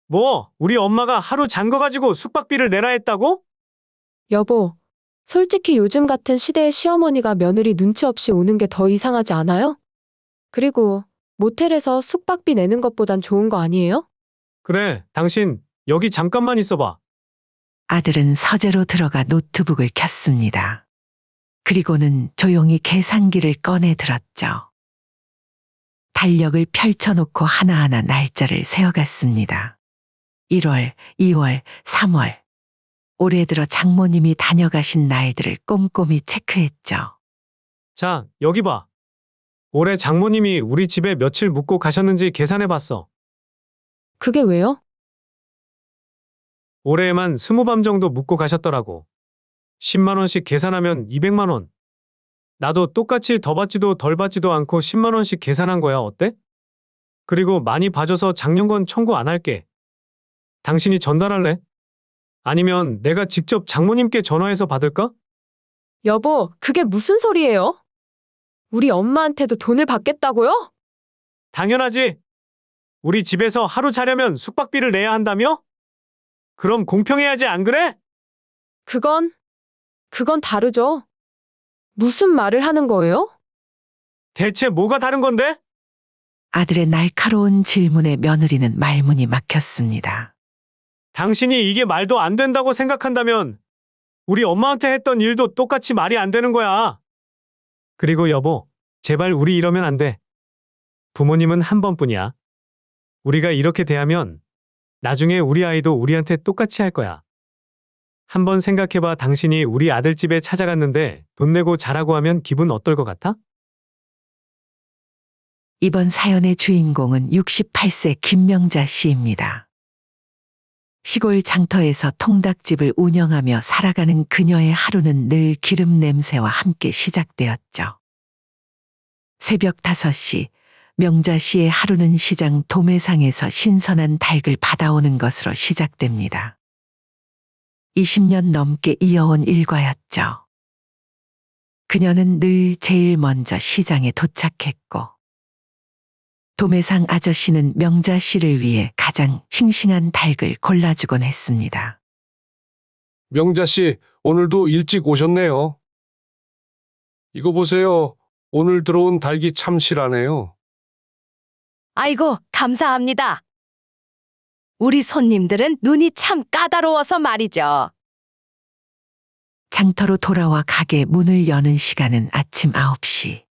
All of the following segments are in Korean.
뭐, 우리 엄마가 하루 잔 거 가지고 숙박비를 내라 했다고? 여보, 솔직히 요즘 같은 시대에 시어머니가 며느리 눈치 없이 오는 게 더 이상하지 않아요? 그리고 모텔에서 숙박비 내는 것보단 좋은 거 아니에요? 그래, 당신, 여기 잠깐만 있어봐. 아들은 서재로 들어가 노트북을 켰습니다. 그리고는 조용히 계산기를 꺼내 들었죠. 달력을 펼쳐놓고 하나하나 날짜를 세어갔습니다. 1월, 2월, 3월. 올해 들어 장모님이 다녀가신 날들을 꼼꼼히 체크했죠. 자, 여기 봐. 올해 장모님이 우리 집에 며칠 묵고 가셨는지 계산해봤어. 그게 왜요? 올해에만 20밤 정도 묵고 가셨더라고. 10만 원씩 계산하면 200만 원. 나도 똑같이 더 받지도 덜 받지도 않고 10만 원씩 계산한 거야. 어때? 그리고 많이 봐줘서 작년건 청구 안 할게. 당신이 전달할래? 아니면 내가 직접 장모님께 전화해서 받을까? 여보, 그게 무슨 소리예요? 우리 엄마한테도 돈을 받겠다고요? 당연하지. 우리 집에서 하루 자려면 숙박비를 내야 한다며? 그럼 공평해야지, 안 그래? 그건 다르죠. 무슨 말을 하는 거예요? 대체 뭐가 다른 건데? 아들의 날카로운 질문에 며느리는 말문이 막혔습니다. 당신이 이게 말도 안 된다고 생각한다면 우리 엄마한테 했던 일도 똑같이 말이 안 되는 거야. 그리고 여보, 제발 우리 이러면 안 돼. 부모님은 한 번뿐이야. 우리가 이렇게 대하면 나중에 우리 아이도 우리한테 똑같이 할 거야. 한번 생각해봐. 당신이 우리 아들 집에 찾아갔는데 돈 내고 자라고 하면 기분 어떨 것 같아? 이번 사연의 주인공은 68세 김명자 씨입니다. 시골 장터에서 통닭집을 운영하며 살아가는 그녀의 하루는 늘 기름 냄새와 함께 시작되었죠. 새벽 5시, 명자 씨의 하루는 시장 도매상에서 신선한 닭을 받아오는 것으로 시작됩니다. 20년 넘게 이어온 일과였죠. 그녀는 늘 제일 먼저 시장에 도착했고, 도매상 아저씨는 명자 씨를 위해 가장 싱싱한 닭을 골라주곤 했습니다. 명자 씨, 오늘도 일찍 오셨네요. 이거 보세요. 오늘 들어온 닭이 참 실하네요. 아이고, 감사합니다. 우리 손님들은 눈이 참 까다로워서 말이죠. 장터로 돌아와 가게 문을 여는 시간은 아침 9시.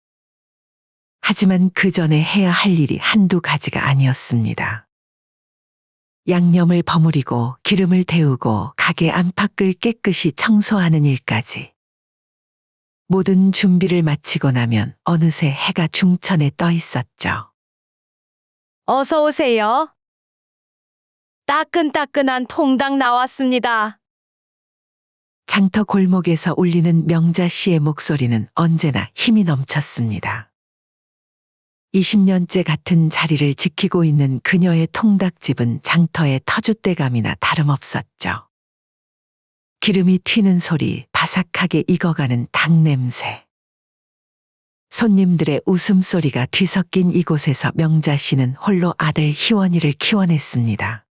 하지만 그 전에 해야 할 일이 한두 가지가 아니었습니다. 양념을 버무리고 기름을 데우고 가게 안팎을 깨끗이 청소하는 일까지. 모든 준비를 마치고 나면 어느새 해가 중천에 떠 있었죠. 어서 오세요. 따끈따끈한 통닭 나왔습니다. 장터 골목에서 울리는 명자 씨의 목소리는 언제나 힘이 넘쳤습니다. 20년째 같은 자리를 지키고 있는 그녀의 통닭집은 장터의 터줏대감이나 다름없었죠. 기름이 튀는 소리, 바삭하게 익어가는 닭 냄새. 손님들의 웃음소리가 뒤섞인 이곳에서 명자 씨는 홀로 아들 희원이를 키워냈습니다.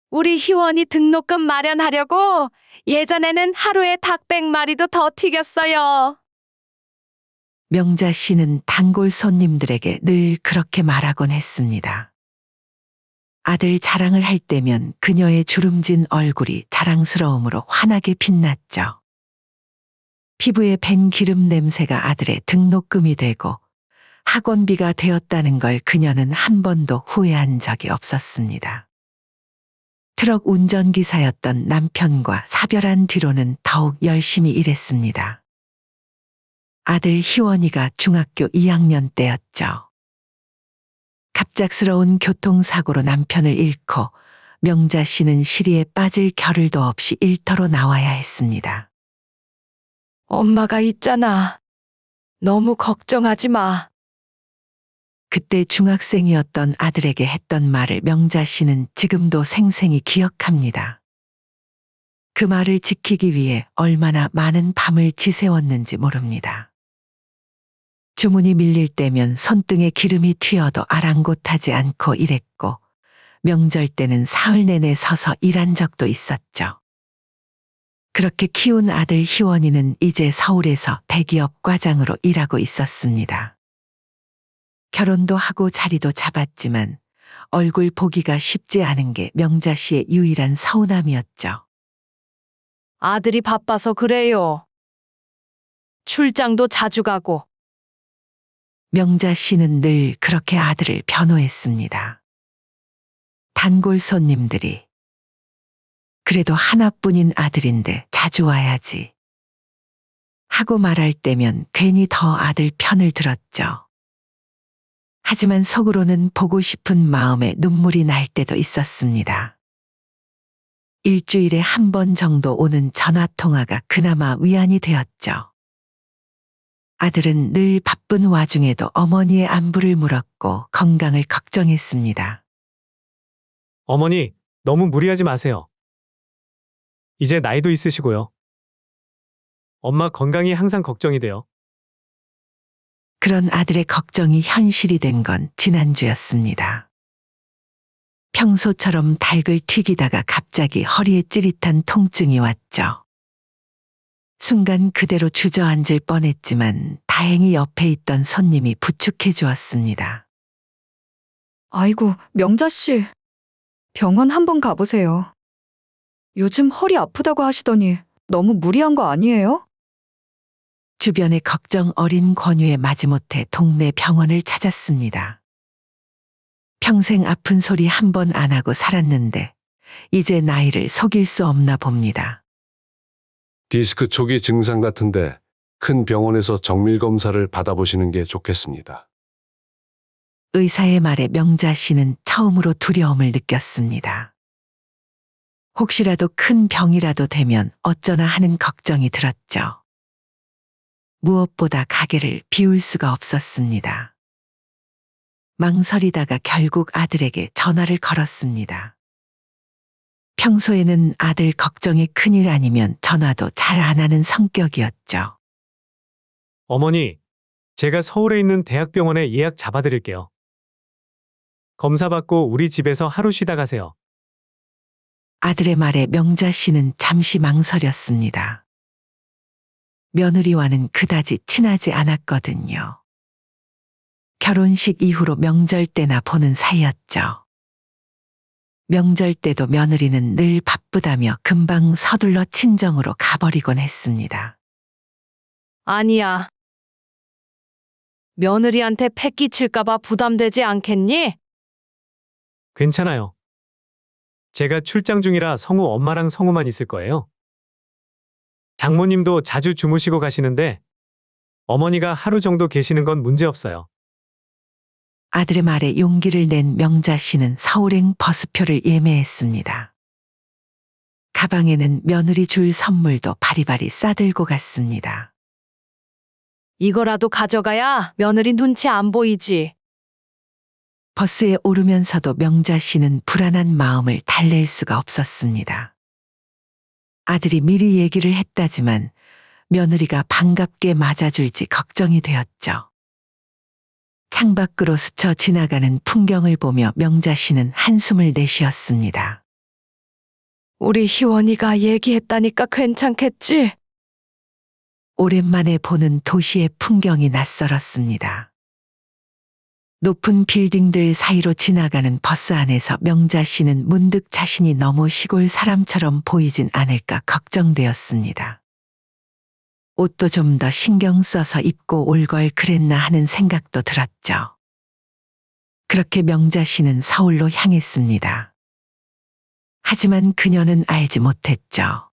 우리 희원이 등록금 마련하려고 예전에는 하루에 닭 100마리도 더 튀겼어요. 명자 씨는 단골 손님들에게 늘 그렇게 말하곤 했습니다. 아들 자랑을 할 때면 그녀의 주름진 얼굴이 자랑스러움으로 환하게 빛났죠. 피부에 밴 기름 냄새가 아들의 등록금이 되고 학원비가 되었다는 걸 그녀는 한 번도 후회한 적이 없었습니다. 트럭 운전기사였던 남편과 사별한 뒤로는 더욱 열심히 일했습니다. 아들 희원이가 중학교 2학년 때였죠. 갑작스러운 교통사고로 남편을 잃고 명자 씨는 시리에 빠질 겨를도 없이 일터로 나와야 했습니다. 엄마가 있잖아. 너무 걱정하지 마. 그때 중학생이었던 아들에게 했던 말을 명자 씨는 지금도 생생히 기억합니다. 그 말을 지키기 위해 얼마나 많은 밤을 지새웠는지 모릅니다. 주문이 밀릴 때면 손등에 기름이 튀어도 아랑곳하지 않고 일했고 명절 때는 사흘 내내 서서 일한 적도 있었죠. 그렇게 키운 아들 희원이는 이제 서울에서 대기업 과장으로 일하고 있었습니다. 결혼도 하고 자리도 잡았지만 얼굴 보기가 쉽지 않은 게 명자 씨의 유일한 서운함이었죠. 아들이 바빠서 그래요. 출장도 자주 가고. 명자 씨는 늘 그렇게 아들을 변호했습니다. 단골 손님들이 그래도 하나뿐인 아들인데 자주 와야지 하고 말할 때면 괜히 더 아들 편을 들었죠. 하지만 속으로는 보고 싶은 마음에 눈물이 날 때도 있었습니다. 일주일에 한 번 정도 오는 전화통화가 그나마 위안이 되었죠. 아들은 늘 바쁜 와중에도 어머니의 안부를 물었고 건강을 걱정했습니다. 어머니, 너무 무리하지 마세요. 이제 나이도 있으시고요. 엄마 건강이 항상 걱정이 돼요. 그런 아들의 걱정이 현실이 된 건 지난주였습니다. 평소처럼 닭을 튀기다가 갑자기 허리에 찌릿한 통증이 왔죠. 순간 그대로 주저앉을 뻔했지만 다행히 옆에 있던 손님이 부축해 주었습니다. 아이고, 명자 씨. 병원 한번 가보세요. 요즘 허리 아프다고 하시더니 너무 무리한 거 아니에요? 주변의 걱정 어린 권유에 마지못해 동네 병원을 찾았습니다. 평생 아픈 소리 한 번 안 하고 살았는데 이제 나이를 속일 수 없나 봅니다. 디스크 초기 증상 같은데 큰 병원에서 정밀 검사를 받아보시는 게 좋겠습니다. 의사의 말에 명자 씨는 처음으로 두려움을 느꼈습니다. 혹시라도 큰 병이라도 되면 어쩌나 하는 걱정이 들었죠. 무엇보다 가게를 비울 수가 없었습니다. 망설이다가 결국 아들에게 전화를 걸었습니다. 평소에는 아들 걱정이 큰일 아니면 전화도 잘 안 하는 성격이었죠. 어머니, 제가 서울에 있는 대학병원에 예약 잡아드릴게요. 검사 받고 우리 집에서 하루 쉬다 가세요. 아들의 말에 명자 씨는 잠시 망설였습니다. 며느리와는 그다지 친하지 않았거든요. 결혼식 이후로 명절 때나 보는 사이였죠. 명절 때도 며느리는 늘 바쁘다며 금방 서둘러 친정으로 가버리곤 했습니다. 아니야. 며느리한테 패 끼칠까봐 부담되지 않겠니? 괜찮아요. 제가 출장 중이라 성우 엄마랑 성우만 있을 거예요. 장모님도 자주 주무시고 가시는데 어머니가 하루 정도 계시는 건 문제 없어요. 아들의 말에 용기를 낸 명자 씨는 서울행 버스표를 예매했습니다. 가방에는 며느리 줄 선물도 바리바리 싸들고 갔습니다. 이거라도 가져가야 며느리 눈치 안 보이지. 버스에 오르면서도 명자 씨는 불안한 마음을 달랠 수가 없었습니다. 아들이 미리 얘기를 했다지만 며느리가 반갑게 맞아줄지 걱정이 되었죠. 창밖으로 스쳐 지나가는 풍경을 보며 명자 씨는 한숨을 내쉬었습니다. 우리 희원이가 얘기했다니까 괜찮겠지? 오랜만에 보는 도시의 풍경이 낯설었습니다. 높은 빌딩들 사이로 지나가는 버스 안에서 명자 씨는 문득 자신이 너무 시골 사람처럼 보이진 않을까 걱정되었습니다. 옷도 좀 더 신경 써서 입고 올 걸 그랬나 하는 생각도 들었죠. 그렇게 명자 씨는 서울로 향했습니다. 하지만 그녀는 알지 못했죠.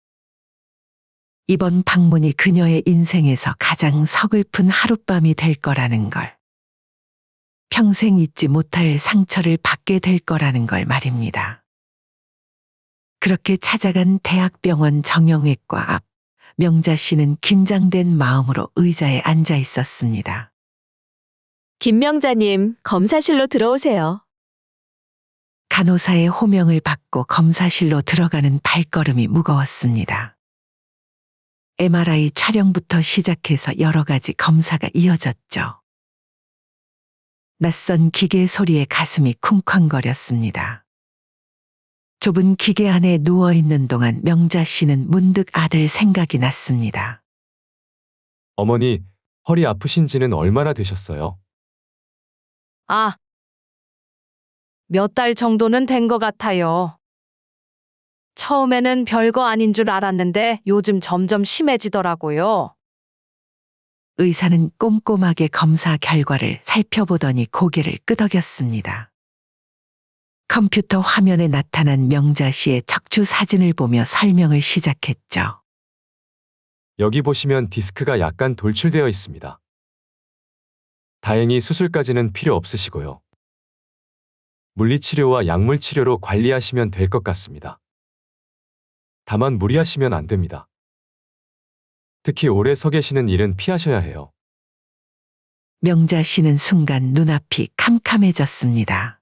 이번 방문이 그녀의 인생에서 가장 서글픈 하룻밤이 될 거라는 걸. 평생 잊지 못할 상처를 받게 될 거라는 걸 말입니다. 그렇게 찾아간 대학병원 정형외과 앞, 명자 씨는 긴장된 마음으로 의자에 앉아 있었습니다. 김명자님, 검사실로 들어오세요. 간호사의 호명을 받고 검사실로 들어가는 발걸음이 무거웠습니다. MRI 촬영부터 시작해서 여러 가지 검사가 이어졌죠. 낯선 기계 소리에 가슴이 쿵쾅거렸습니다. 좁은 기계 안에 누워 있는 동안 명자 씨는 문득 아들 생각이 났습니다. 어머니, 허리 아프신 지는 얼마나 되셨어요? 아, 몇 달 정도는 된 것 같아요. 처음에는 별거 아닌 줄 알았는데 요즘 점점 심해지더라고요. 의사는 꼼꼼하게 검사 결과를 살펴보더니 고개를 끄덕였습니다. 컴퓨터 화면에 나타난 명자 씨의 척추 사진을 보며 설명을 시작했죠. 여기 보시면 디스크가 약간 돌출되어 있습니다. 다행히 수술까지는 필요 없으시고요. 물리치료와 약물치료로 관리하시면 될 것 같습니다. 다만 무리하시면 안 됩니다. 특히 오래 서 계시는 일은 피하셔야 해요. 명자 씨는 순간 눈앞이 캄캄해졌습니다.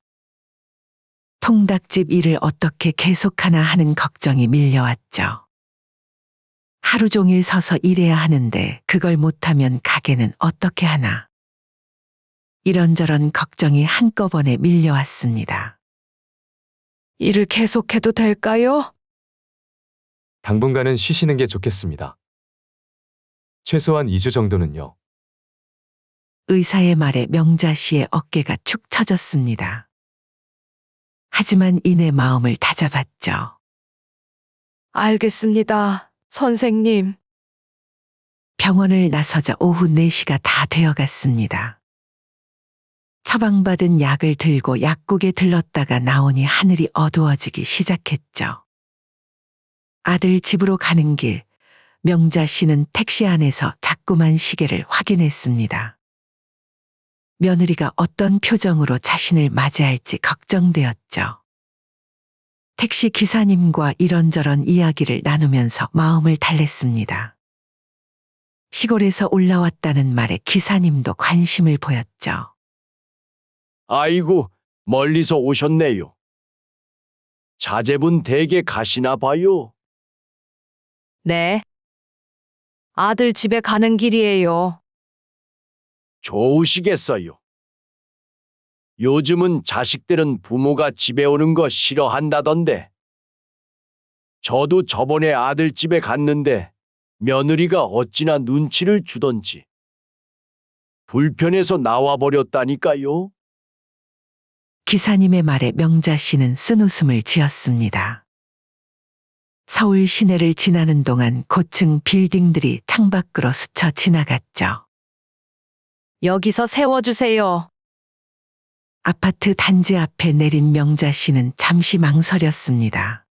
통닭집 일을 어떻게 계속하나 하는 걱정이 밀려왔죠. 하루 종일 서서 일해야 하는데 그걸 못하면 가게는 어떻게 하나. 이런저런 걱정이 한꺼번에 밀려왔습니다. 일을 계속해도 될까요? 당분간은 쉬시는 게 좋겠습니다. 최소한 2주 정도는요. 의사의 말에 명자 씨의 어깨가 축 처졌습니다. 하지만 이내 마음을 다잡았죠. 알겠습니다, 선생님. 병원을 나서자 오후 4시가 다 되어갔습니다. 처방받은 약을 들고 약국에 들렀다가 나오니 하늘이 어두워지기 시작했죠. 아들 집으로 가는 길, 명자 씨는 택시 안에서 자꾸만 시계를 확인했습니다. 며느리가 어떤 표정으로 자신을 맞이할지 걱정되었죠. 택시 기사님과 이런저런 이야기를 나누면서 마음을 달랬습니다. 시골에서 올라왔다는 말에 기사님도 관심을 보였죠. 아이고, 멀리서 오셨네요. 자제분 댁에 가시나 봐요. 네. 아들 집에 가는 길이에요. 좋으시겠어요. 요즘은 자식들은 부모가 집에 오는 거 싫어한다던데. 저도 저번에 아들 집에 갔는데 며느리가 어찌나 눈치를 주던지. 불편해서 나와버렸다니까요. 기사님의 말에 명자 씨는 쓴웃음을 지었습니다. 서울 시내를 지나는 동안 고층 빌딩들이 창밖으로 스쳐 지나갔죠. 여기서 세워주세요. 아파트 단지 앞에 내린 명자 씨는 잠시 망설였습니다.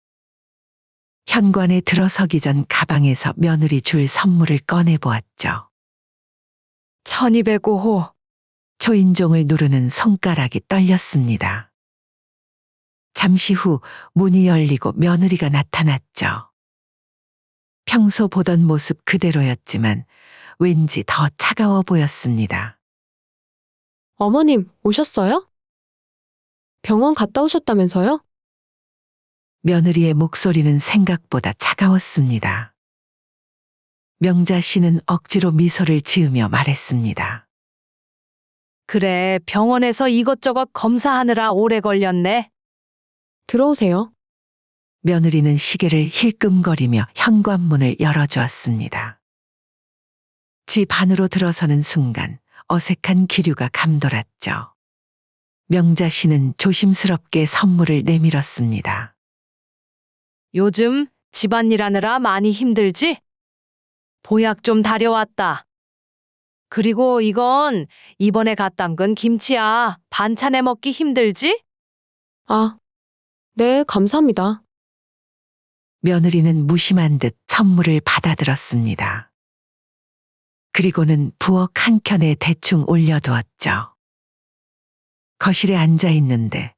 현관에 들어서기 전 가방에서 며느리 줄 선물을 꺼내보았죠. 1205호. 초인종을 누르는 손가락이 떨렸습니다. 잠시 후 문이 열리고 며느리가 나타났죠. 평소 보던 모습 그대로였지만 왠지 더 차가워 보였습니다. 어머님, 오셨어요? 병원 갔다 오셨다면서요? 며느리의 목소리는 생각보다 차가웠습니다. 명자 씨는 억지로 미소를 지으며 말했습니다. 그래, 병원에서 이것저것 검사하느라 오래 걸렸네. 들어오세요. 며느리는 시계를 힐끔거리며 현관문을 열어주었습니다. 집 안으로 들어서는 순간 어색한 기류가 감돌았죠. 명자 씨는 조심스럽게 선물을 내밀었습니다. 요즘 집안일 하느라 많이 힘들지? 보약 좀 다려왔다. 그리고 이건 이번에 갓 담근 김치야. 반찬에 먹기 힘들지? 아, 네, 감사합니다. 며느리는 무심한 듯 선물을 받아들었습니다. 그리고는 부엌 한켠에 대충 올려두었죠. 거실에 앉아 있는데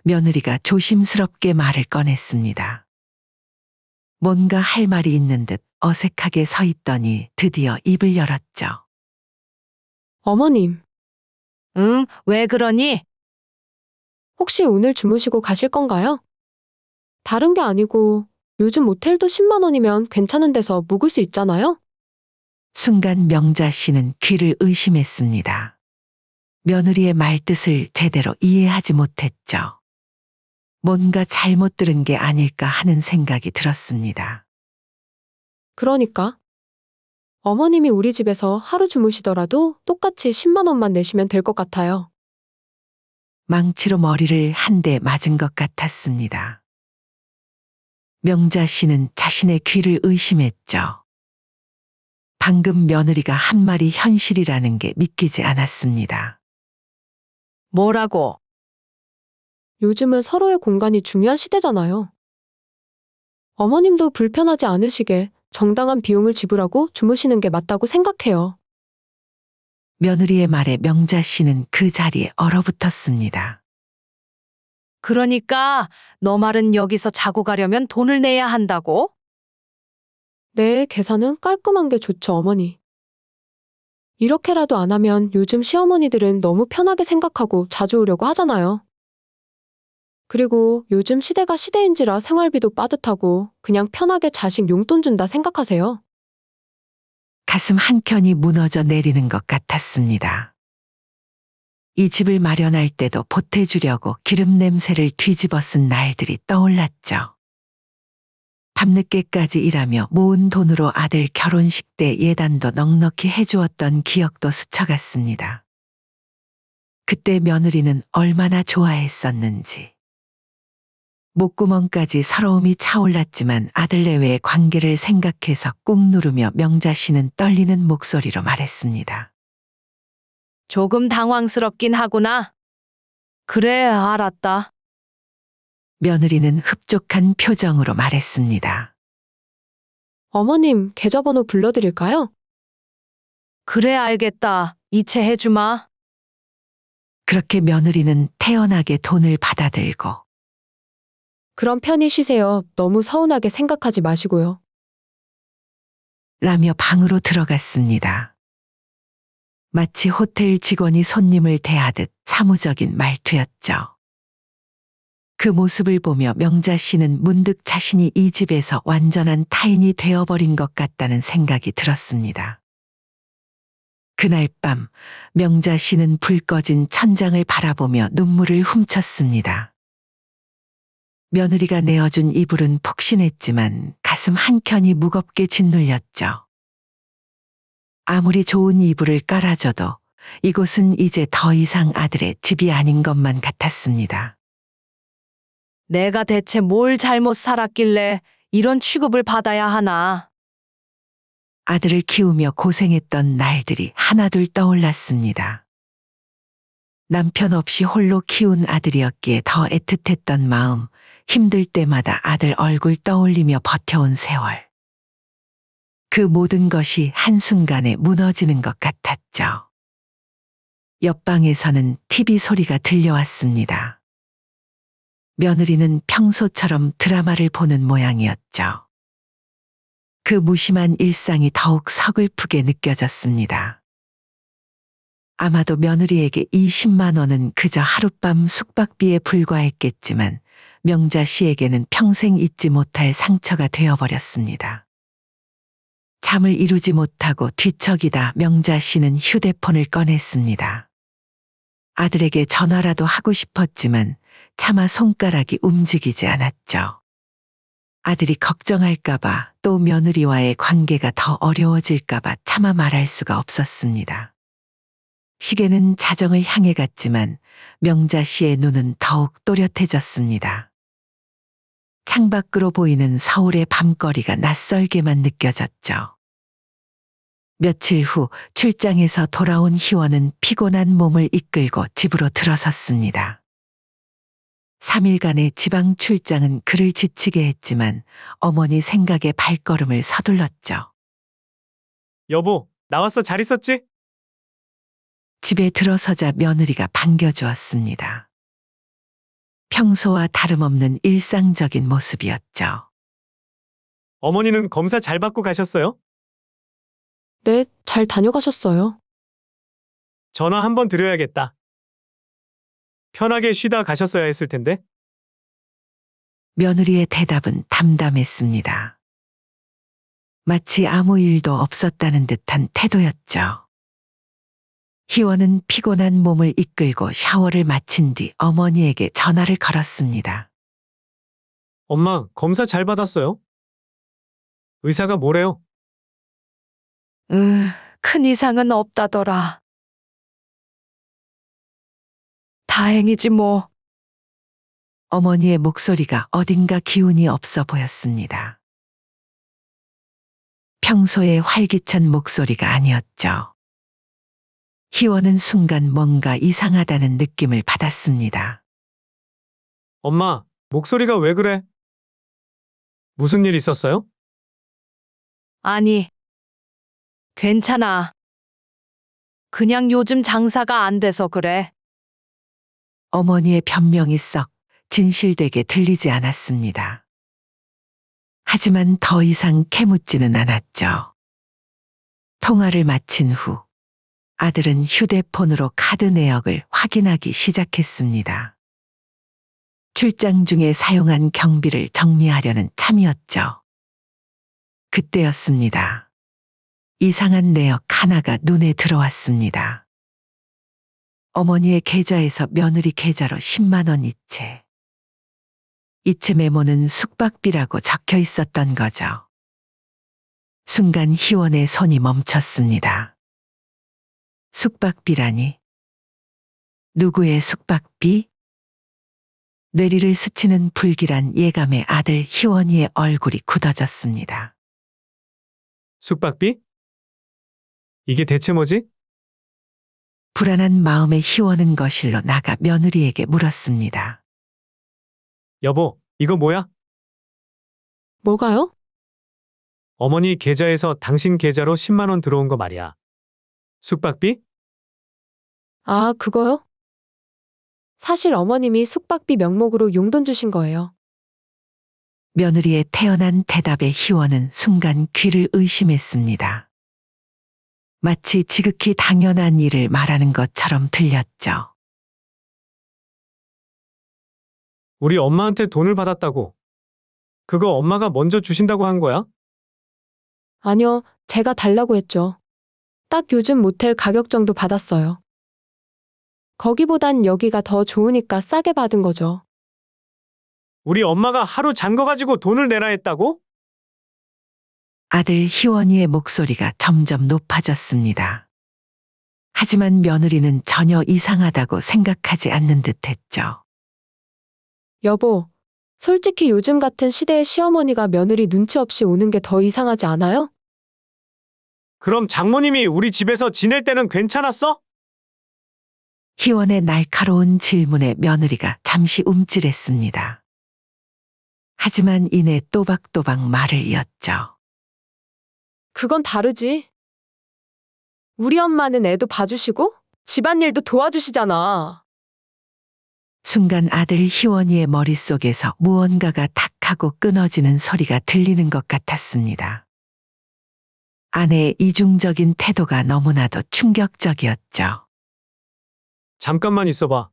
며느리가 조심스럽게 말을 꺼냈습니다. 뭔가 할 말이 있는 듯 어색하게 서 있더니 드디어 입을 열었죠. 어머님, 응, 왜 그러니? 혹시 오늘 주무시고 가실 건가요? 다른 게 아니고 요즘 모텔도 10만 원이면 괜찮은 데서 묵을 수 있잖아요? 순간 명자 씨는 귀를 의심했습니다. 며느리의 말뜻을 제대로 이해하지 못했죠. 뭔가 잘못 들은 게 아닐까 하는 생각이 들었습니다. 그러니까 어머님이 우리 집에서 하루 주무시더라도 똑같이 10만 원만 내시면 될 것 같아요. 망치로 머리를 한 대 맞은 것 같았습니다. 명자 씨는 자신의 귀를 의심했죠. 방금 며느리가 한 말이 현실이라는 게 믿기지 않았습니다. 뭐라고? 요즘은 서로의 공간이 중요한 시대잖아요. 어머님도 불편하지 않으시게 정당한 비용을 지불하고 주무시는 게 맞다고 생각해요. 며느리의 말에 명자 씨는 그 자리에 얼어붙었습니다. 그러니까 너 말은 여기서 자고 가려면 돈을 내야 한다고? 네, 계산은 깔끔한 게 좋죠, 어머니. 이렇게라도 안 하면 요즘 시어머니들은 너무 편하게 생각하고 자주 오려고 하잖아요. 그리고 요즘 시대가 시대인지라 생활비도 빠듯하고 그냥 편하게 자식 용돈 준다 생각하세요. 가슴 한켠이 무너져 내리는 것 같았습니다. 이 집을 마련할 때도 보태주려고 기름 냄새를 뒤집어 쓴 날들이 떠올랐죠. 밤늦게까지 일하며 모은 돈으로 아들 결혼식 때 예단도 넉넉히 해주었던 기억도 스쳐갔습니다. 그때 며느리는 얼마나 좋아했었는지. 목구멍까지 서러움이 차올랐지만 아들 내외의 관계를 생각해서 꾹 누르며 명자 씨는 떨리는 목소리로 말했습니다. 조금 당황스럽긴 하구나. 그래, 알았다. 며느리는 흡족한 표정으로 말했습니다. 어머님, 계좌번호 불러드릴까요? 그래, 알겠다. 이체해주마. 그렇게 며느리는 태연하게 돈을 받아들고 그럼 편히 쉬세요. 너무 서운하게 생각하지 마시고요. 라며 방으로 들어갔습니다. 마치 호텔 직원이 손님을 대하듯 사무적인 말투였죠. 그 모습을 보며 명자 씨는 문득 자신이 이 집에서 완전한 타인이 되어버린 것 같다는 생각이 들었습니다. 그날 밤 명자 씨는 불 꺼진 천장을 바라보며 눈물을 훔쳤습니다. 며느리가 내어준 이불은 푹신했지만 가슴 한켠이 무겁게 짓눌렸죠. 아무리 좋은 이불을 깔아줘도 이곳은 이제 더 이상 아들의 집이 아닌 것만 같았습니다. 내가 대체 뭘 잘못 살았길래 이런 취급을 받아야 하나. 아들을 키우며 고생했던 날들이 하나둘 떠올랐습니다. 남편 없이 홀로 키운 아들이었기에 더 애틋했던 마음, 힘들 때마다 아들 얼굴 떠올리며 버텨온 세월. 그 모든 것이 한순간에 무너지는 것 같았죠. 옆방에서는 TV 소리가 들려왔습니다. 며느리는 평소처럼 드라마를 보는 모양이었죠. 그 무심한 일상이 더욱 서글프게 느껴졌습니다. 아마도 며느리에게 이 10만 원은 그저 하룻밤 숙박비에 불과했겠지만 명자 씨에게는 평생 잊지 못할 상처가 되어버렸습니다. 잠을 이루지 못하고 뒤척이다 명자 씨는 휴대폰을 꺼냈습니다. 아들에게 전화라도 하고 싶었지만 차마 손가락이 움직이지 않았죠. 아들이 걱정할까봐 또 며느리와의 관계가 더 어려워질까봐 차마 말할 수가 없었습니다. 시계는 자정을 향해 갔지만 명자 씨의 눈은 더욱 또렷해졌습니다. 창밖으로 보이는 서울의 밤거리가 낯설게만 느껴졌죠. 며칠 후 출장에서 돌아온 희원은 피곤한 몸을 이끌고 집으로 들어섰습니다. 3일간의 지방 출장은 그를 지치게 했지만 어머니 생각에 발걸음을 서둘렀죠. 여보, 나왔어. 잘 있었지? 집에 들어서자 며느리가 반겨주었습니다. 평소와 다름없는 일상적인 모습이었죠. 어머니는 검사 잘 받고 가셨어요? 네, 잘 다녀가셨어요. 전화 한번 드려야겠다. 편하게 쉬다 가셨어야 했을 텐데. 며느리의 대답은 담담했습니다. 마치 아무 일도 없었다는 듯한 태도였죠. 희원은 피곤한 몸을 이끌고 샤워를 마친 뒤 어머니에게 전화를 걸었습니다. 엄마, 검사 잘 받았어요? 의사가 뭐래요? 큰 이상은 없다더라. 다행이지 뭐. 어머니의 목소리가 어딘가 기운이 없어 보였습니다. 평소의 활기찬 목소리가 아니었죠. 희원은 순간 뭔가 이상하다는 느낌을 받았습니다. 엄마, 목소리가 왜 그래? 무슨 일 있었어요? 아니, 괜찮아. 그냥 요즘 장사가 안 돼서 그래. 어머니의 변명이 썩 진실되게 들리지 않았습니다. 하지만 더 이상 캐묻지는 않았죠. 통화를 마친 후 아들은 휴대폰으로 카드 내역을 확인하기 시작했습니다. 출장 중에 사용한 경비를 정리하려는 참이었죠. 그때였습니다. 이상한 내역 하나가 눈에 들어왔습니다. 어머니의 계좌에서 며느리 계좌로 10만 원 이체. 이체 메모는 숙박비라고 적혀 있었던 거죠. 순간 희원의 손이 멈췄습니다. 숙박비라니? 누구의 숙박비? 뇌리를 스치는 불길한 예감에 아들 희원이의 얼굴이 굳어졌습니다. 숙박비? 이게 대체 뭐지? 불안한 마음에 희원은 거실로 나가 며느리에게 물었습니다. 여보, 이거 뭐야? 뭐가요? 어머니 계좌에서 당신 계좌로 10만 원 들어온 거 말이야. 숙박비? 아, 그거요? 사실 어머님이 숙박비 명목으로 용돈 주신 거예요. 며느리의 태연한 대답에 희원은 순간 귀를 의심했습니다. 마치 지극히 당연한 일을 말하는 것처럼 들렸죠. 우리 엄마한테 돈을 받았다고. 그거 엄마가 먼저 주신다고 한 거야? 아니요, 제가 달라고 했죠. 딱 요즘 모텔 가격 정도 받았어요. 거기보단 여기가 더 좋으니까 싸게 받은 거죠. 우리 엄마가 하루 잔 거 가지고 돈을 내라 했다고? 아들 희원이의 목소리가 점점 높아졌습니다. 하지만 며느리는 전혀 이상하다고 생각하지 않는 듯했죠. 여보, 솔직히 요즘 같은 시대에 시어머니가 며느리 눈치 없이 오는 게 더 이상하지 않아요? 그럼 장모님이 우리 집에서 지낼 때는 괜찮았어? 희원의 날카로운 질문에 며느리가 잠시 움찔했습니다. 하지만 이내 또박또박 말을 이었죠. 그건 다르지. 우리 엄마는 애도 봐주시고 집안일도 도와주시잖아. 순간 아들 희원이의 머릿속에서 무언가가 탁 하고 끊어지는 소리가 들리는 것 같았습니다. 아내의 이중적인 태도가 너무나도 충격적이었죠. 잠깐만 있어봐.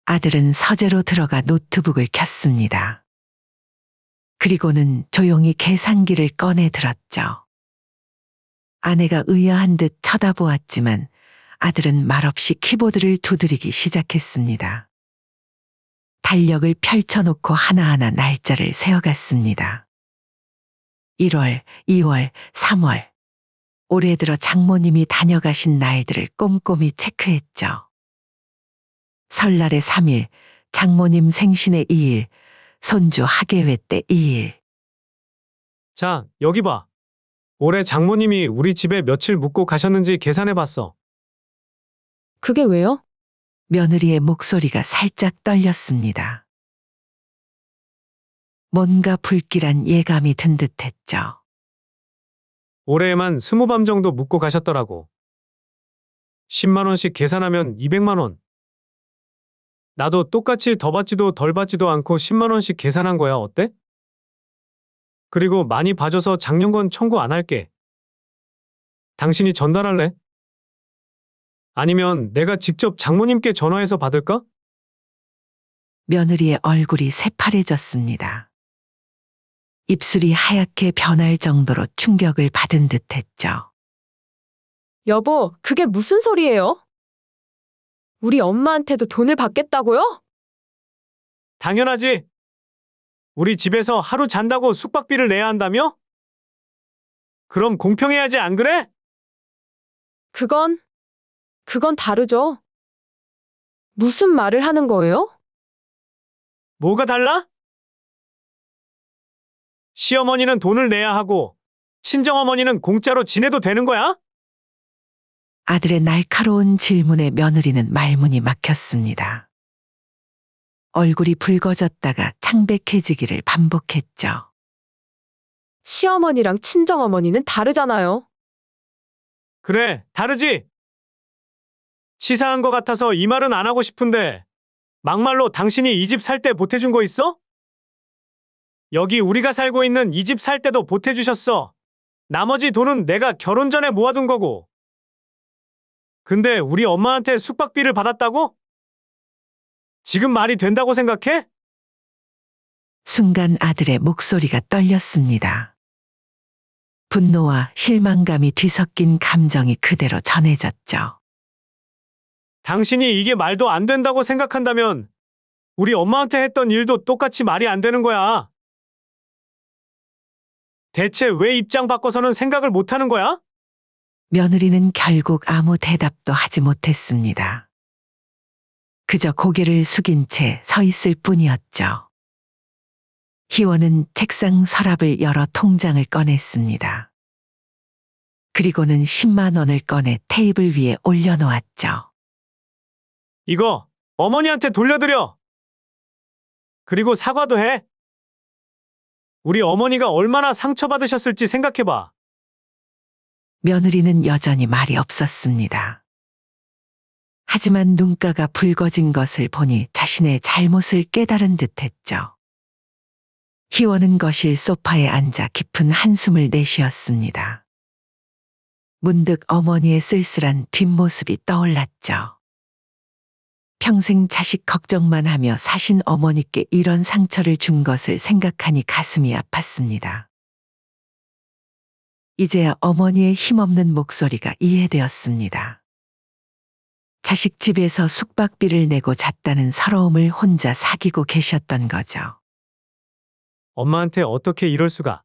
아들은 서재로 들어가 노트북을 켰습니다. 그리고는 조용히 계산기를 꺼내 들었죠. 아내가 의아한 듯 쳐다보았지만 아들은 말없이 키보드를 두드리기 시작했습니다. 달력을 펼쳐놓고 하나하나 날짜를 세어갔습니다. 1월, 2월, 3월. 올해 들어 장모님이 다녀가신 날들을 꼼꼼히 체크했죠. 설날에 3일, 장모님 생신에 2일, 손주 학예회 때 2일. 자, 여기 봐. 올해 장모님이 우리 집에 며칠 묵고 가셨는지 계산해봤어. 그게 왜요? 며느리의 목소리가 살짝 떨렸습니다. 뭔가 불길한 예감이 든 듯했죠. 올해에만 20밤 정도 묵고 가셨더라고. 10만 원씩 계산하면 200만 원. 나도 똑같이 더 받지도 덜 받지도 않고 10만 원씩 계산한 거야. 어때? 그리고 많이 봐줘서 작년건 청구 안 할게. 당신이 전달할래? 아니면 내가 직접 장모님께 전화해서 받을까? 며느리의 얼굴이 새파래졌습니다. 입술이 하얗게 변할 정도로 충격을 받은 듯했죠. 여보, 그게 무슨 소리예요? 우리 엄마한테도 돈을 받겠다고요? 당연하지. 우리 집에서 하루 잔다고 숙박비를 내야 한다며? 그럼 공평해야지, 안 그래? 그건 다르죠. 무슨 말을 하는 거예요? 뭐가 달라? 시어머니는 돈을 내야 하고, 친정어머니는 공짜로 지내도 되는 거야? 아들의 날카로운 질문에 며느리는 말문이 막혔습니다. 얼굴이 붉어졌다가 창백해지기를 반복했죠. 시어머니랑 친정어머니는 다르잖아요. 그래, 다르지? 치사한 것 같아서 이 말은 안 하고 싶은데, 막말로 당신이 이 집 살 때 보태준 거 있어? 여기 우리가 살고 있는 이 집 살 때도 보태주셨어. 나머지 돈은 내가 결혼 전에 모아둔 거고. 근데 우리 엄마한테 숙박비를 받았다고? 지금 말이 된다고 생각해? 순간 아들의 목소리가 떨렸습니다. 분노와 실망감이 뒤섞인 감정이 그대로 전해졌죠. 당신이 이게 말도 안 된다고 생각한다면 우리 엄마한테 했던 일도 똑같이 말이 안 되는 거야. 대체 왜 입장 바꿔서는 생각을 못 하는 거야? 며느리는 결국 아무 대답도 하지 못했습니다. 그저 고개를 숙인 채 서 있을 뿐이었죠. 희원은 책상 서랍을 열어 통장을 꺼냈습니다. 그리고는 10만 원을 꺼내 테이블 위에 올려놓았죠. 이거 어머니한테 돌려드려. 그리고 사과도 해. 우리 어머니가 얼마나 상처받으셨을지 생각해봐. 며느리는 여전히 말이 없었습니다. 하지만 눈가가 붉어진 것을 보니 자신의 잘못을 깨달은 듯했죠. 희원은 거실 소파에 앉아 깊은 한숨을 내쉬었습니다. 문득 어머니의 쓸쓸한 뒷모습이 떠올랐죠. 평생 자식 걱정만 하며 사신 어머니께 이런 상처를 준 것을 생각하니 가슴이 아팠습니다. 이제야 어머니의 힘없는 목소리가 이해되었습니다. 자식 집에서 숙박비를 내고 잤다는 서러움을 혼자 사귀고 계셨던 거죠. 엄마한테 어떻게 이럴 수가.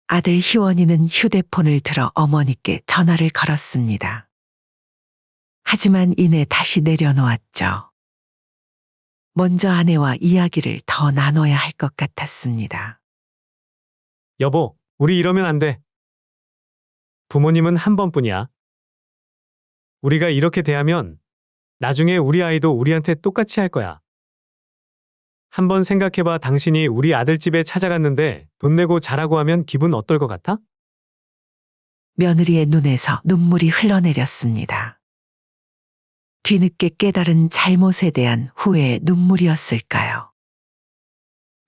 아들 희원이는 휴대폰을 들어 어머니께 전화를 걸었습니다. 하지만 이내 다시 내려놓았죠. 먼저 아내와 이야기를 더 나눠야 할 것 같았습니다. 여보, 우리 이러면 안 돼. 부모님은 한 번뿐이야. 우리가 이렇게 대하면 나중에 우리 아이도 우리한테 똑같이 할 거야. 한번 생각해봐. 당신이 우리 아들 집에 찾아갔는데 돈 내고 자라고 하면 기분 어떨 것 같아? 며느리의 눈에서 눈물이 흘러내렸습니다. 뒤늦게 깨달은 잘못에 대한 후회의 눈물이었을까요?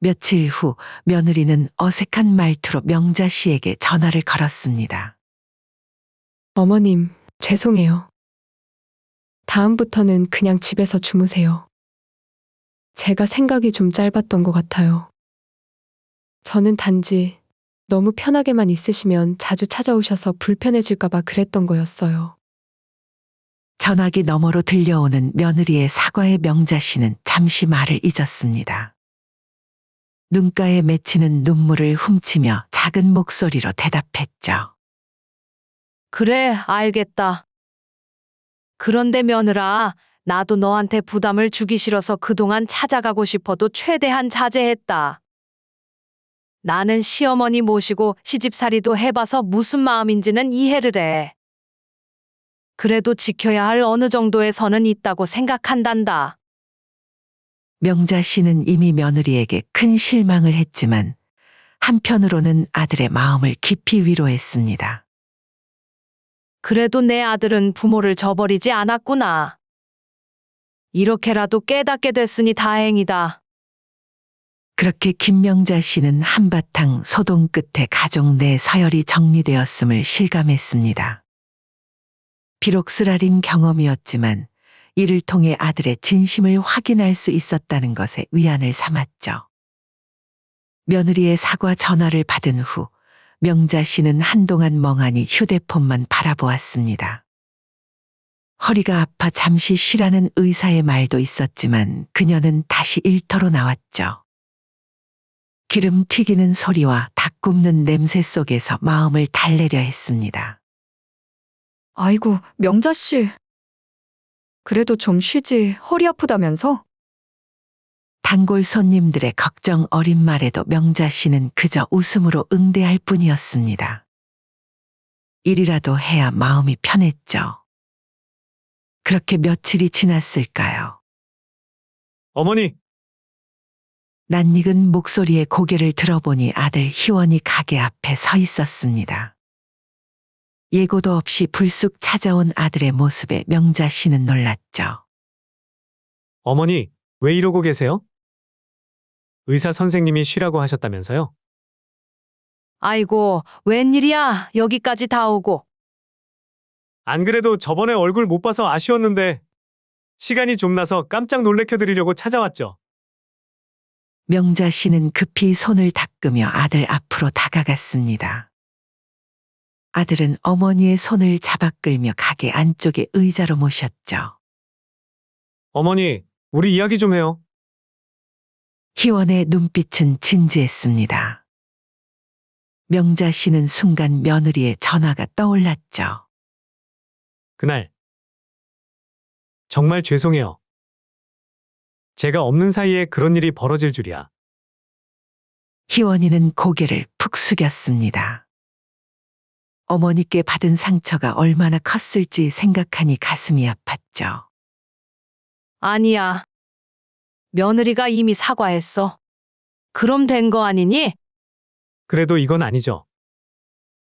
며칠 후 며느리는 어색한 말투로 명자 씨에게 전화를 걸었습니다. 어머님, 죄송해요. 다음부터는 그냥 집에서 주무세요. 제가 생각이 좀 짧았던 것 같아요. 저는 단지 너무 편하게만 있으시면 자주 찾아오셔서 불편해질까봐 그랬던 거였어요. 전화기 너머로 들려오는 며느리의 사과에 명자 씨는 잠시 말을 잊었습니다. 눈가에 맺히는 눈물을 훔치며 작은 목소리로 대답했죠. 그래, 알겠다. 그런데 며느라, 나도 너한테 부담을 주기 싫어서 그동안 찾아가고 싶어도 최대한 자제했다. 나는 시어머니 모시고 시집살이도 해봐서 무슨 마음인지는 이해를 해. 그래도 지켜야 할 어느 정도의 선은 있다고 생각한단다. 명자 씨는 이미 며느리에게 큰 실망을 했지만 한편으로는 아들의 마음을 깊이 위로했습니다. 그래도 내 아들은 부모를 저버리지 않았구나. 이렇게라도 깨닫게 됐으니 다행이다. 그렇게 김명자 씨는 한바탕 소동 끝에 가족 내 서열이 정리되었음을 실감했습니다. 비록 쓰라린 경험이었지만 이를 통해 아들의 진심을 확인할 수 있었다는 것에 위안을 삼았죠. 며느리의 사과 전화를 받은 후 명자 씨는 한동안 멍하니 휴대폰만 바라보았습니다. 허리가 아파 잠시 쉬라는 의사의 말도 있었지만 그녀는 다시 일터로 나왔죠. 기름 튀기는 소리와 닭 굽는 냄새 속에서 마음을 달래려 했습니다. 아이고, 명자 씨. 그래도 좀 쉬지. 허리 아프다면서? 단골 손님들의 걱정 어린 말에도 명자 씨는 그저 웃음으로 응대할 뿐이었습니다. 일이라도 해야 마음이 편했죠. 그렇게 며칠이 지났을까요? 어머니, 낯익은 목소리에 고개를 들어보니 아들 희원이 가게 앞에 서 있었습니다. 예고도 없이 불쑥 찾아온 아들의 모습에 명자 씨는 놀랐죠. 어머니, 왜 이러고 계세요? 의사 선생님이 쉬라고 하셨다면서요? 아이고, 웬일이야. 여기까지 다 오고. 안 그래도 저번에 얼굴 못 봐서 아쉬웠는데 시간이 좀 나서 깜짝 놀래켜드리려고 찾아왔죠. 명자 씨는 급히 손을 닦으며 아들 앞으로 다가갔습니다. 아들은 어머니의 손을 잡아 끌며 가게 안쪽에 의자로 모셨죠. 어머니, 우리 이야기 좀 해요. 희원의 눈빛은 진지했습니다. 명자 씨는 순간 며느리의 전화가 떠올랐죠. 그날. 정말 죄송해요. 제가 없는 사이에 그런 일이 벌어질 줄이야. 희원이는 고개를 푹 숙였습니다. 어머니께 받은 상처가 얼마나 컸을지 생각하니 가슴이 아팠죠. 아니야. 며느리가 이미 사과했어. 그럼 된 거 아니니? 그래도 이건 아니죠.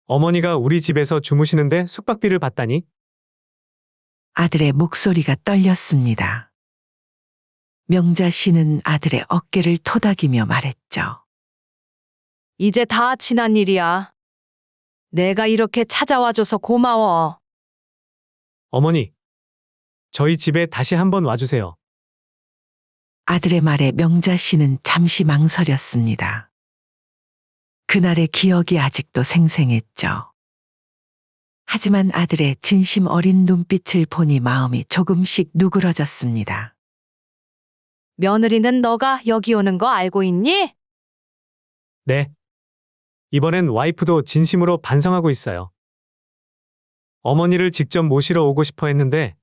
어머니가 우리 집에서 주무시는데 숙박비를 받다니? 아들의 목소리가 떨렸습니다. 명자 씨는 아들의 어깨를 토닥이며 말했죠. 이제 다 지난 일이야. 내가 이렇게 찾아와줘서 고마워. 어머니, 저희 집에 다시 한번 와주세요. 아들의 말에 명자 씨는 잠시 망설였습니다. 그날의 기억이 아직도 생생했죠. 하지만 아들의 진심 어린 눈빛을 보니 마음이 조금씩 누그러졌습니다. 며느리는 너가 여기 오는 거 알고 있니? 네. 이번엔 와이프도 진심으로 반성하고 있어요. 어머니를 직접 모시러 오고 싶어 했는데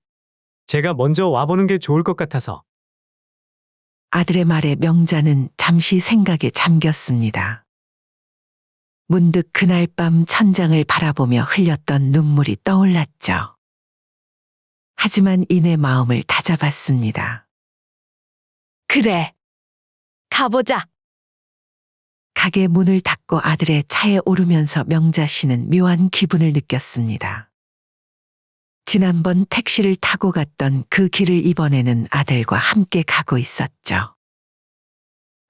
제가 먼저 와보는 게 좋을 것 같아서. 아들의 말에 명자는 잠시 생각에 잠겼습니다. 문득 그날 밤 천장을 바라보며 흘렸던 눈물이 떠올랐죠. 하지만 이내 마음을 다잡았습니다. 그래. 가보자. 가게 문을 닫고 아들의 차에 오르면서 명자 씨는 묘한 기분을 느꼈습니다. 지난번 택시를 타고 갔던 그 길을 이번에는 아들과 함께 가고 있었죠.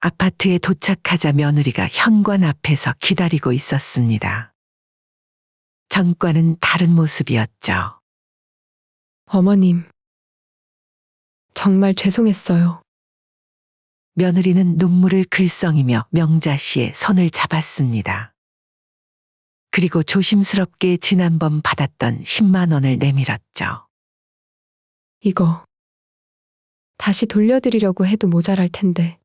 아파트에 도착하자 며느리가 현관 앞에서 기다리고 있었습니다. 전과는 다른 모습이었죠. 어머님. 정말 죄송했어요. 며느리는 눈물을 글썽이며 명자 씨의 손을 잡았습니다. 그리고 조심스럽게 지난번 받았던 10만 원을 내밀었죠. 이거 다시 돌려드리려고 해도 모자랄 텐데.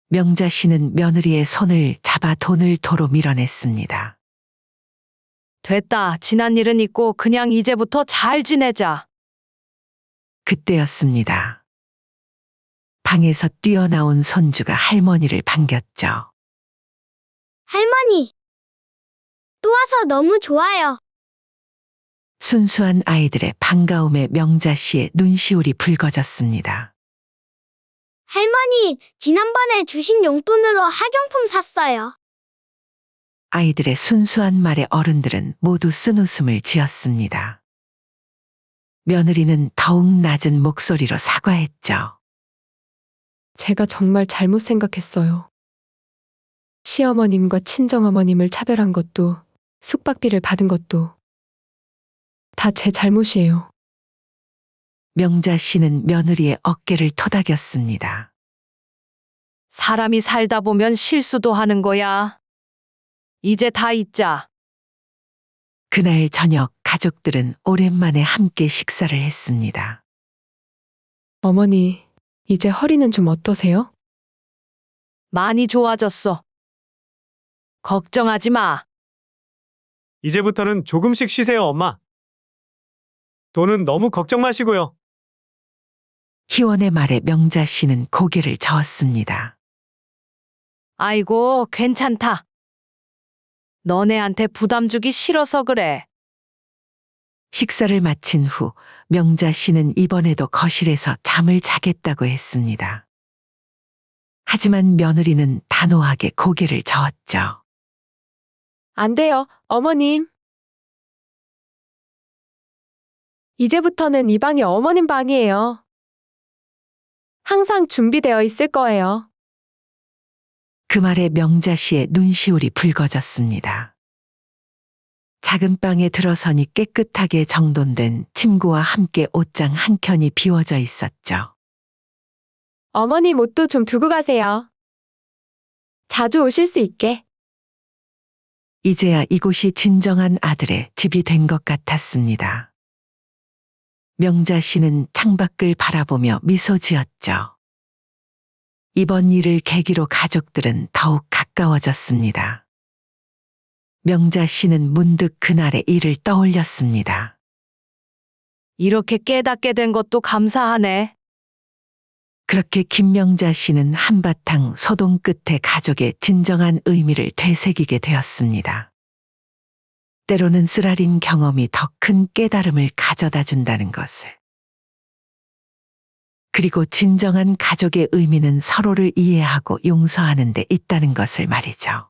명자 씨는 며느리의 손을 잡아 돈을 도로 밀어냈습니다. 됐다. 지난 일은 잊고 그냥 이제부터 잘 지내자. 그때였습니다. 방에서 뛰어나온 손주가 할머니를 반겼죠. 할머니! 또 와서 너무 좋아요. 순수한 아이들의 반가움에 명자 씨의 눈시울이 붉어졌습니다. 할머니, 지난번에 주신 용돈으로 학용품 샀어요. 아이들의 순수한 말에 어른들은 모두 쓴웃음을 지었습니다. 며느리는 더욱 낮은 목소리로 사과했죠. 제가 정말 잘못 생각했어요. 시어머님과 친정어머님을 차별한 것도, 숙박비를 받은 것도 다 제 잘못이에요. 명자 씨는 며느리의 어깨를 토닥였습니다. 사람이 살다 보면 실수도 하는 거야. 이제 다 잊자. 그날 저녁 가족들은 오랜만에 함께 식사를 했습니다. 어머니, 이제 허리는 좀 어떠세요? 많이 좋아졌어. 걱정하지 마. 이제부터는 조금씩 쉬세요, 엄마. 돈은 너무 걱정 마시고요. 희원의 말에 명자 씨는 고개를 저었습니다. 아이고, 괜찮다. 너네한테 부담 주기 싫어서 그래. 식사를 마친 후 명자 씨는 이번에도 거실에서 잠을 자겠다고 했습니다. 하지만 며느리는 단호하게 고개를 저었죠. 안 돼요, 어머님. 이제부터는 이 방이 어머님 방이에요. 항상 준비되어 있을 거예요. 그 말에 명자 씨의 눈시울이 붉어졌습니다. 작은 방에 들어서니 깨끗하게 정돈된 침구와 함께 옷장 한 켠이 비워져 있었죠. 어머님 옷도 좀 두고 가세요. 자주 오실 수 있게. 이제야 이곳이 진정한 아들의 집이 된 것 같았습니다. 명자 씨는 창밖을 바라보며 미소 지었죠. 이번 일을 계기로 가족들은 더욱 가까워졌습니다. 명자 씨는 문득 그날의 일을 떠올렸습니다. 이렇게 깨닫게 된 것도 감사하네. 그렇게 김명자 씨는 한바탕 소동 끝에 가족의 진정한 의미를 되새기게 되었습니다. 때로는 쓰라린 경험이 더 큰 깨달음을 가져다 준다는 것을. 그리고 진정한 가족의 의미는 서로를 이해하고 용서하는 데 있다는 것을 말이죠.